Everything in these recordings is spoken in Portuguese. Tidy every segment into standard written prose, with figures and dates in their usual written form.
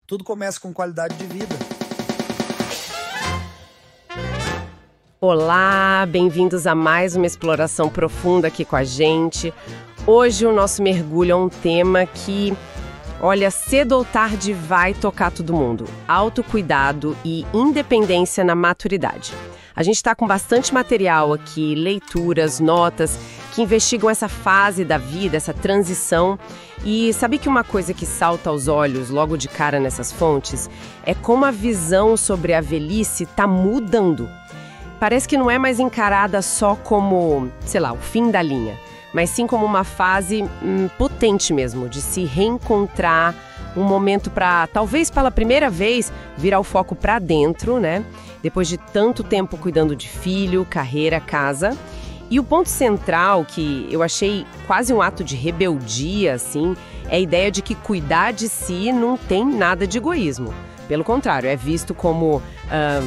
Tudo começa com qualidade de vida. Olá, bem-vindos a mais uma exploração profunda aqui com a gente. Hoje o nosso mergulho é um tema que, olha, cedo ou tarde vai tocar todo mundo. Autocuidado e independência na maturidade. A gente está com bastante material aqui, leituras, notas, que investigam essa fase da vida, essa transição. E sabe que uma coisa que salta aos olhos logo de cara nessas fontes é como a visão sobre a velhice está mudando. Parece que não é mais encarada só como, sei lá, o fim da linha, mas sim como uma fase potente mesmo, de se reencontrar, um momento para, talvez pela primeira vez, virar o foco para dentro, né? Depois de tanto tempo cuidando de filho, carreira, casa. E o ponto central, que eu achei quase um ato de rebeldia, assim, é a ideia de que cuidar de si não tem nada de egoísmo. Pelo contrário, é visto como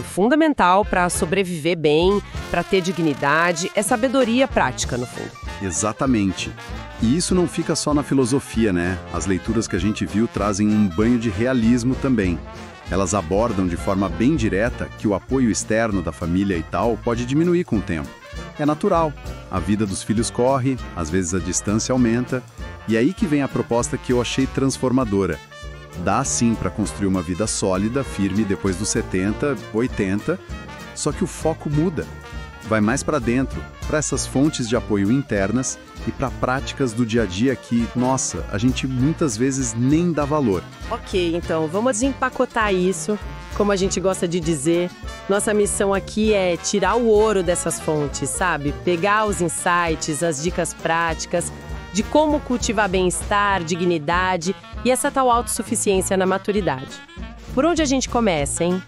fundamental para sobreviver bem, para ter dignidade, é sabedoria prática, no fundo. Exatamente. E isso não fica só na filosofia, né? As leituras que a gente viu trazem um banho de realismo também. Elas abordam de forma bem direta que o apoio externo da família e tal pode diminuir com o tempo. É natural. A vida dos filhos corre, às vezes a distância aumenta. E aí que vem a proposta que eu achei transformadora. Dá sim para construir uma vida sólida, firme depois dos 70, 80, só que o foco muda. Vai mais para dentro, para essas fontes de apoio internas e para práticas do dia a dia que, nossa, a gente muitas vezes nem dá valor. Ok, então vamos desempacotar isso, como a gente gosta de dizer. Nossa missão aqui é tirar o ouro dessas fontes, sabe? Pegar os insights, as dicas práticas de como cultivar bem-estar, dignidade e essa tal autossuficiência na maturidade. Por onde a gente começa, hein?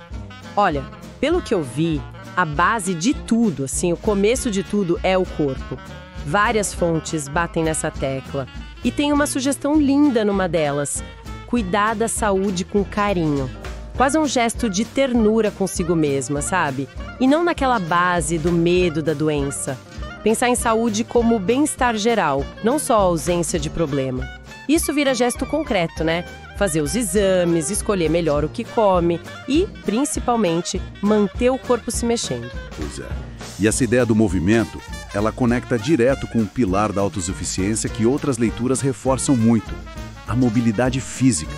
Olha, pelo que eu vi, a base de tudo, assim, o começo de tudo é o corpo. Várias fontes batem nessa tecla. E tem uma sugestão linda numa delas: cuidar da saúde com carinho. Quase um gesto de ternura consigo mesma, sabe? E não naquela base do medo da doença. Pensar em saúde como bem-estar geral, não só a ausência de problema. Isso vira gesto concreto, né? Fazer os exames, escolher melhor o que come e, principalmente, manter o corpo se mexendo. Pois é. E essa ideia do movimento, ela conecta direto com o pilar da autossuficiência que outras leituras reforçam muito: a mobilidade física.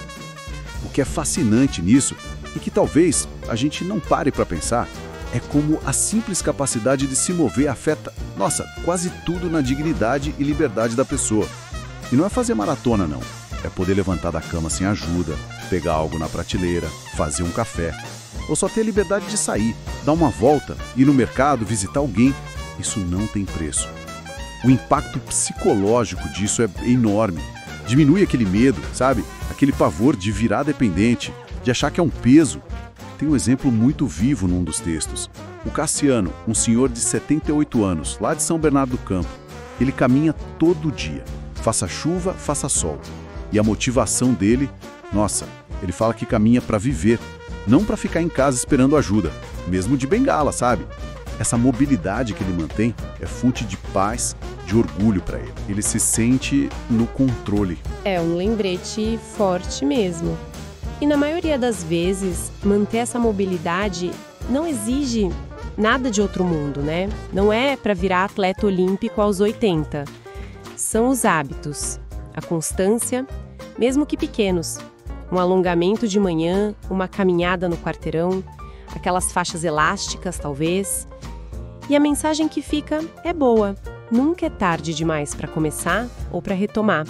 O que é fascinante nisso, e que talvez a gente não pare para pensar, é como a simples capacidade de se mover afeta, nossa, quase tudo na dignidade e liberdade da pessoa. E não é fazer maratona, não. É poder levantar da cama sem ajuda, pegar algo na prateleira, fazer um café. Ou só ter a liberdade de sair, dar uma volta, ir no mercado, visitar alguém. Isso não tem preço. O impacto psicológico disso é enorme. Diminui aquele medo, sabe? Aquele pavor de virar dependente, de achar que é um peso. Tem um exemplo muito vivo num dos textos. O Cassiano, um senhor de 78 anos, lá de São Bernardo do Campo. Ele caminha todo dia. Faça chuva, faça sol. E a motivação dele, nossa, ele fala que caminha para viver, não para ficar em casa esperando ajuda, mesmo de bengala, sabe? Essa mobilidade que ele mantém é fonte de paz, de orgulho para ele. Ele se sente no controle. É um lembrete forte mesmo. E na maioria das vezes, manter essa mobilidade não exige nada de outro mundo, né? Não é para virar atleta olímpico aos 80. São os hábitos, a constância, mesmo que pequenos. Um alongamento de manhã, uma caminhada no quarteirão, aquelas faixas elásticas, talvez. E a mensagem que fica é boa. Nunca é tarde demais para começar ou para retomar.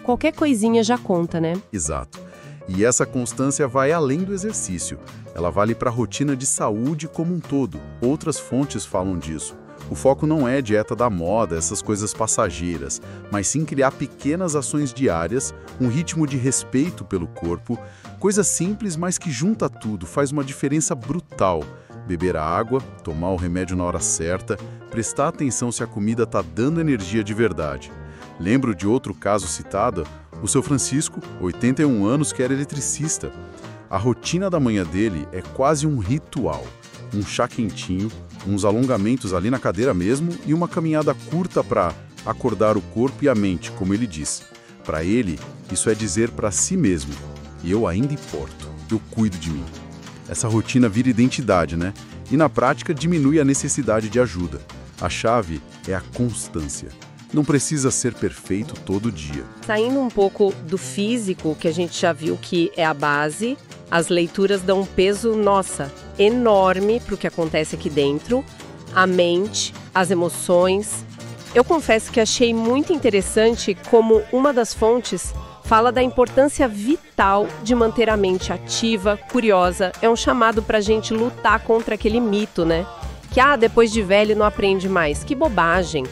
Qualquer coisinha já conta, né? Exato. E essa constância vai além do exercício. Ela vale para a rotina de saúde como um todo. Outras fontes falam disso. O foco não é dieta da moda, essas coisas passageiras, mas sim criar pequenas ações diárias, um ritmo de respeito pelo corpo, coisa simples, mas que junta tudo, faz uma diferença brutal. Beber água, tomar o remédio na hora certa, prestar atenção se a comida está dando energia de verdade. Lembro de outro caso citado, o seu Francisco, 81 anos, que era eletricista. A rotina da manhã dele é quase um ritual. Um chá quentinho, uns alongamentos ali na cadeira mesmo e uma caminhada curta para acordar o corpo e a mente, como ele diz. Para ele, isso é dizer para si mesmo: e eu ainda importo. Eu cuido de mim. Essa rotina vira identidade, né? E na prática diminui a necessidade de ajuda. A chave é a constância. Não precisa ser perfeito todo dia. Saindo um pouco do físico, que a gente já viu que é a base, as leituras dão um peso, enorme para o que acontece aqui dentro, a mente, as emoções. Eu confesso que achei muito interessante como uma das fontes fala da importância vital de manter a mente ativa, curiosa. É um chamado para a gente lutar contra aquele mito, né? Que, depois de velho não aprende mais. Que bobagem!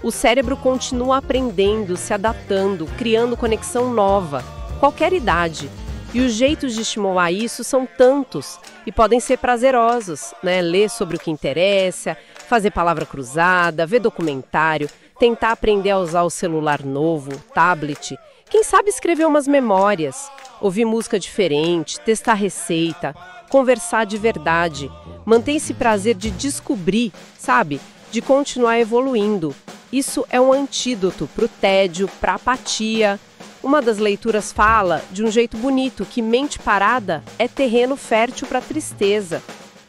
O cérebro continua aprendendo, se adaptando, criando conexão nova, qualquer idade. E os jeitos de estimular isso são tantos e podem ser prazerosos, né? Ler sobre o que interessa, fazer palavra cruzada, ver documentário, tentar aprender a usar o celular novo, tablet. Quem sabe escrever umas memórias, ouvir música diferente, testar receita, conversar de verdade, manter esse prazer de descobrir, sabe? De continuar evoluindo. Isso é um antídoto para o tédio, para a apatia. Uma das leituras fala, de um jeito bonito, que mente parada é terreno fértil para tristeza.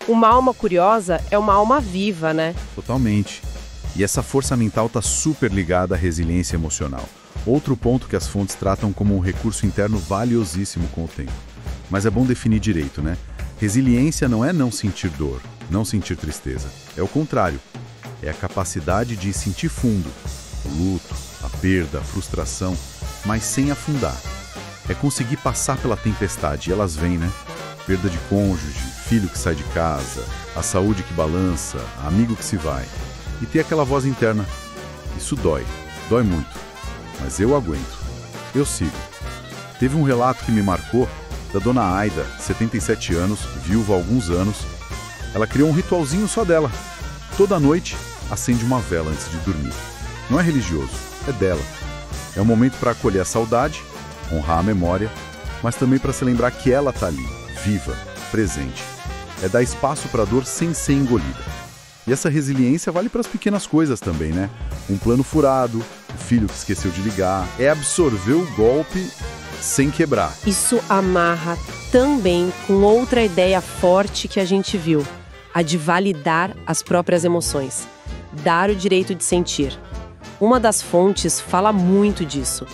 Uma alma curiosa é uma alma viva, né? Totalmente. E essa força mental está super ligada à resiliência emocional. Outro ponto que as fontes tratam como um recurso interno valiosíssimo com o tempo. Mas é bom definir direito, né? Resiliência não é não sentir dor, não sentir tristeza. É o contrário. É a capacidade de sentir fundo, o luto, a perda, a frustração, mas sem afundar. É conseguir passar pela tempestade, e elas vêm, né? Perda de cônjuge, filho que sai de casa, a saúde que balança, amigo que se vai. E ter aquela voz interna. Isso dói muito, mas eu aguento. Eu sigo. Teve um relato que me marcou da dona Aida, 77 anos, viúva há alguns anos. Ela criou um ritualzinho só dela. Toda noite, acende uma vela antes de dormir. Não é religioso, é dela. É um momento para acolher a saudade, honrar a memória, mas também para se lembrar que ela está ali, viva, presente. É dar espaço para a dor sem ser engolida. E essa resiliência vale para as pequenas coisas também, né? Um plano furado, o filho que esqueceu de ligar. É absorver o golpe sem quebrar. Isso amarra também com outra ideia forte que a gente viu. A de validar as próprias emoções. Dar o direito de sentir. Uma das fontes fala muito disso.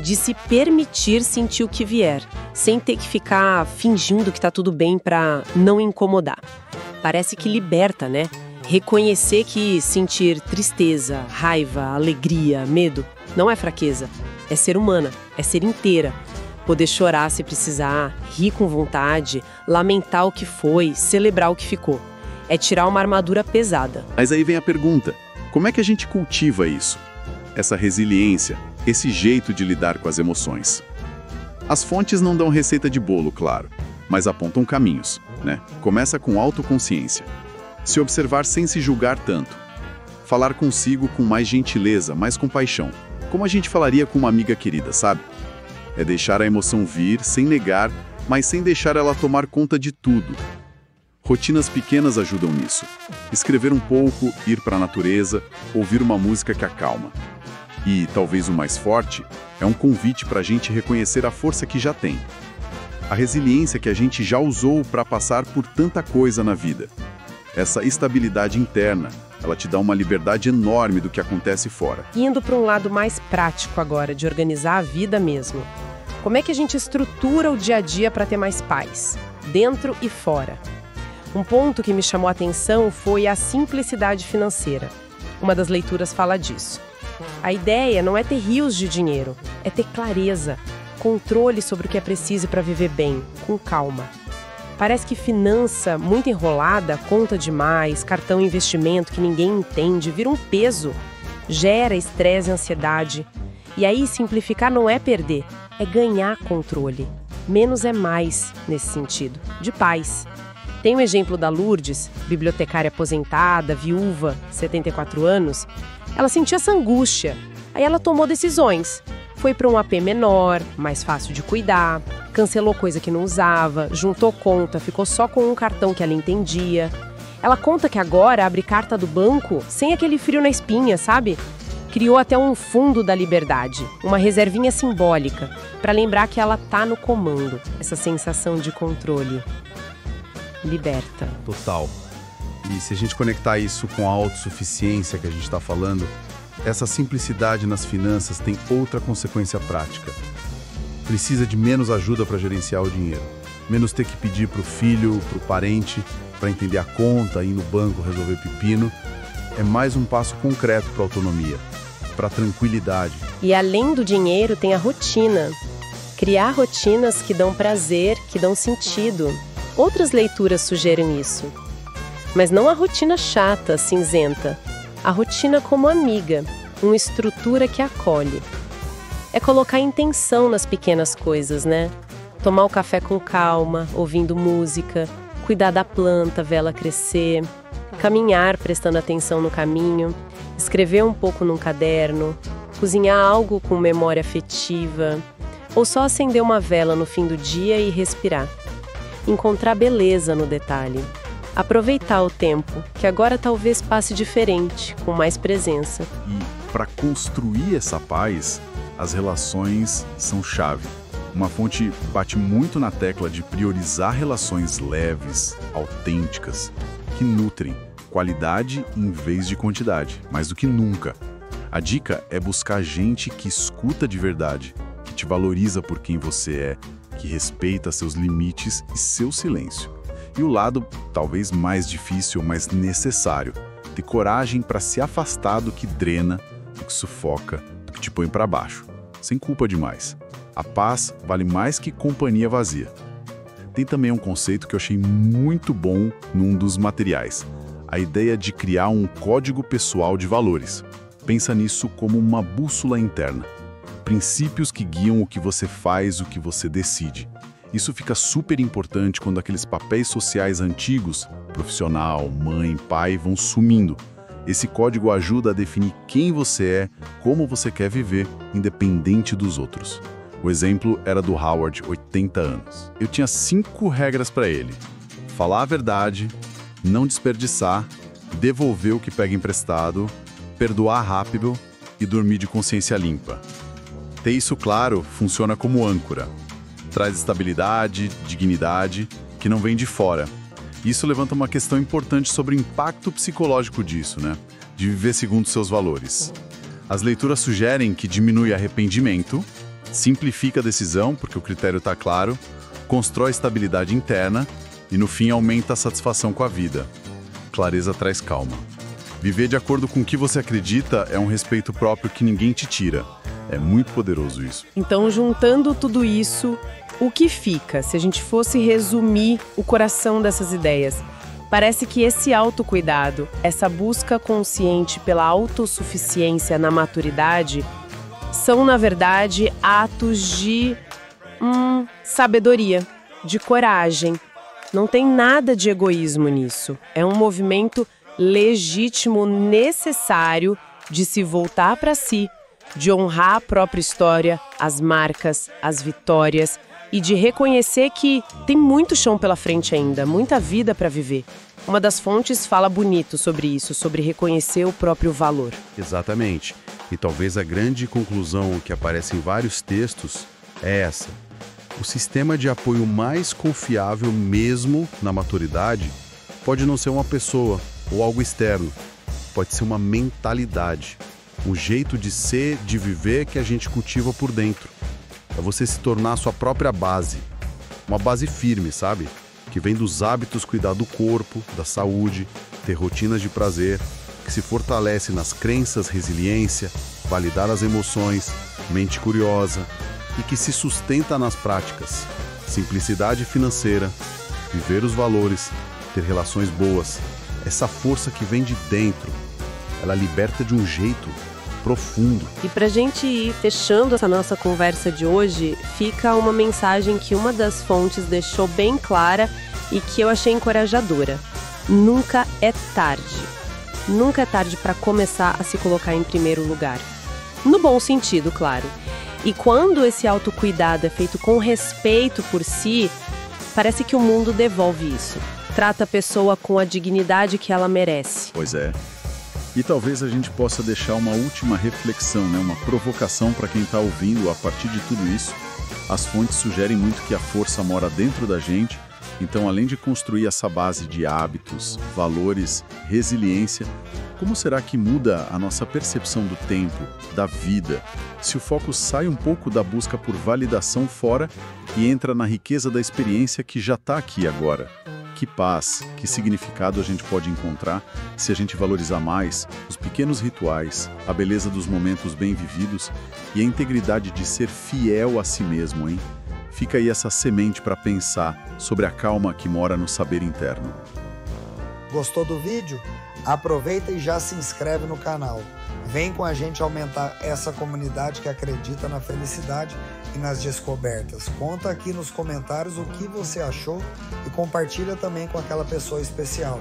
De se permitir sentir o que vier, sem ter que ficar fingindo que tá tudo bem para não incomodar. Parece que liberta, né? Reconhecer que sentir tristeza, raiva, alegria, medo, não é fraqueza. É ser humana, é ser inteira. Poder chorar se precisar, rir com vontade, lamentar o que foi, celebrar o que ficou. É tirar uma armadura pesada. Mas aí vem a pergunta, como é que a gente cultiva isso? Essa resiliência, esse jeito de lidar com as emoções. As fontes não dão receita de bolo, claro, mas apontam caminhos, né? Começa com autoconsciência. Se observar sem se julgar tanto. Falar consigo com mais gentileza, mais compaixão. Como a gente falaria com uma amiga querida, sabe? É deixar a emoção vir, sem negar, mas sem deixar ela tomar conta de tudo. Rotinas pequenas ajudam nisso. Escrever um pouco, ir para a natureza, ouvir uma música que acalma. E, talvez o mais forte, é um convite para a gente reconhecer a força que já tem. A resiliência que a gente já usou para passar por tanta coisa na vida. Essa estabilidade interna, ela te dá uma liberdade enorme do que acontece fora. Indo para um lado mais prático agora, de organizar a vida mesmo. Como é que a gente estrutura o dia a dia para ter mais paz? Dentro e fora. Um ponto que me chamou a atenção foi a simplicidade financeira. Uma das leituras fala disso. A ideia não é ter rios de dinheiro, é ter clareza, controle sobre o que é preciso para viver bem, com calma. Parece que finança muito enrolada, conta demais, cartão e investimento que ninguém entende, vira um peso, gera estresse e ansiedade. E aí simplificar não é perder, é ganhar controle. Menos é mais nesse sentido, de paz. Tem um exemplo da Lourdes, bibliotecária aposentada, viúva, 74 anos. Ela sentia essa angústia. Aí ela tomou decisões. Foi para um AP menor, mais fácil de cuidar, cancelou coisa que não usava, juntou conta, ficou só com um cartão que ela entendia. Ela conta que agora abre carta do banco sem aquele frio na espinha, sabe? Criou até um fundo da liberdade, uma reservinha simbólica, para lembrar que ela tá no comando. Essa sensação de controle liberta. Total. E se a gente conectar isso com a autossuficiência que a gente está falando, essa simplicidade nas finanças tem outra consequência prática. Precisa de menos ajuda para gerenciar o dinheiro. Menos ter que pedir para o filho, para o parente, para entender a conta, ir no banco resolver pepino. É mais um passo concreto para a autonomia, para a tranquilidade. E além do dinheiro tem a rotina. Criar rotinas que dão prazer, que dão sentido. Outras leituras sugerem isso. Mas não a rotina chata, cinzenta. A rotina como amiga, uma estrutura que acolhe. É colocar intenção nas pequenas coisas, né? Tomar o café com calma, ouvindo música, cuidar da planta, vê-la crescer, caminhar prestando atenção no caminho, escrever um pouco num caderno, cozinhar algo com memória afetiva, ou só acender uma vela no fim do dia e respirar. Encontrar beleza no detalhe. Aproveitar o tempo, que agora talvez passe diferente, com mais presença. E para construir essa paz, as relações são chave. Uma fonte bate muito na tecla de priorizar relações leves, autênticas, que nutrem qualidade em vez de quantidade, mais do que nunca. A dica é buscar gente que escuta de verdade, que te valoriza por quem você é, que respeita seus limites e seu silêncio. E o lado talvez mais difícil, mas necessário, ter coragem para se afastar do que drena, do que sufoca, do que te põe para baixo, sem culpa demais. A paz vale mais que companhia vazia. Tem também um conceito que eu achei muito bom num dos materiais, a ideia de criar um código pessoal de valores. Pensa nisso como uma bússola interna. Princípios que guiam o que você faz, o que você decide. Isso fica super importante quando aqueles papéis sociais antigos, profissional, mãe, pai, vão sumindo. Esse código ajuda a definir quem você é, como você quer viver, independente dos outros. O exemplo era do Howard, 80 anos. Eu tinha 5 regras para ele. Falar a verdade, não desperdiçar, devolver o que pega emprestado, perdoar rápido e dormir de consciência limpa. Ter isso claro funciona como âncora. Traz estabilidade, dignidade, que não vem de fora. Isso levanta uma questão importante sobre o impacto psicológico disso, né? De viver segundo seus valores. As leituras sugerem que diminui arrependimento, simplifica a decisão, porque o critério está claro, constrói estabilidade interna e, no fim, aumenta a satisfação com a vida. Clareza traz calma. Viver de acordo com o que você acredita é um respeito próprio que ninguém te tira. É muito poderoso isso. Então, juntando tudo isso, o que fica, se a gente fosse resumir o coração dessas ideias? Parece que esse autocuidado, essa busca consciente pela autossuficiência na maturidade, são, na verdade, atos de sabedoria, de coragem. Não tem nada de egoísmo nisso. É um movimento legítimo, necessário de se voltar para si, de honrar a própria história, as marcas, as vitórias e de reconhecer que tem muito chão pela frente ainda, muita vida para viver. Uma das fontes fala bonito sobre isso, sobre reconhecer o próprio valor. Exatamente. E talvez a grande conclusão que aparece em vários textos é essa. O sistema de apoio mais confiável mesmo na maturidade pode não ser uma pessoa ou algo externo. Pode ser uma mentalidade. Um jeito de ser, de viver que a gente cultiva por dentro. É você se tornar a sua própria base. Uma base firme, sabe? Que vem dos hábitos cuidar do corpo, da saúde, ter rotinas de prazer, que se fortalece nas crenças, resiliência, validar as emoções, mente curiosa e que se sustenta nas práticas. Simplicidade financeira, viver os valores, ter relações boas. Essa força que vem de dentro, ela liberta de um jeito profundo. E pra gente ir fechando essa nossa conversa de hoje, fica uma mensagem que uma das fontes deixou bem clara e que eu achei encorajadora. Nunca é tarde. Nunca é tarde para começar a se colocar em primeiro lugar. No bom sentido, claro. E quando esse autocuidado é feito com respeito por si, parece que o mundo devolve isso. Trata a pessoa com a dignidade que ela merece. Pois é. E talvez a gente possa deixar uma última reflexão, né? Uma provocação para quem está ouvindo. A partir de tudo isso, as fontes sugerem muito que a força mora dentro da gente. Então, além de construir essa base de hábitos, valores, resiliência, como será que muda a nossa percepção do tempo, da vida, se o foco sai um pouco da busca por validação fora e entra na riqueza da experiência que já está aqui agora? Que paz, que significado a gente pode encontrar se a gente valorizar mais os pequenos rituais, a beleza dos momentos bem vividos e a integridade de ser fiel a si mesmo, hein? Fica aí essa semente para pensar sobre a calma que mora no saber interno. Gostou do vídeo? Aproveita e já se inscreve no canal. Vem com a gente aumentar essa comunidade que acredita na felicidade e nas descobertas. Conta aqui nos comentários o que você achou e compartilha também com aquela pessoa especial.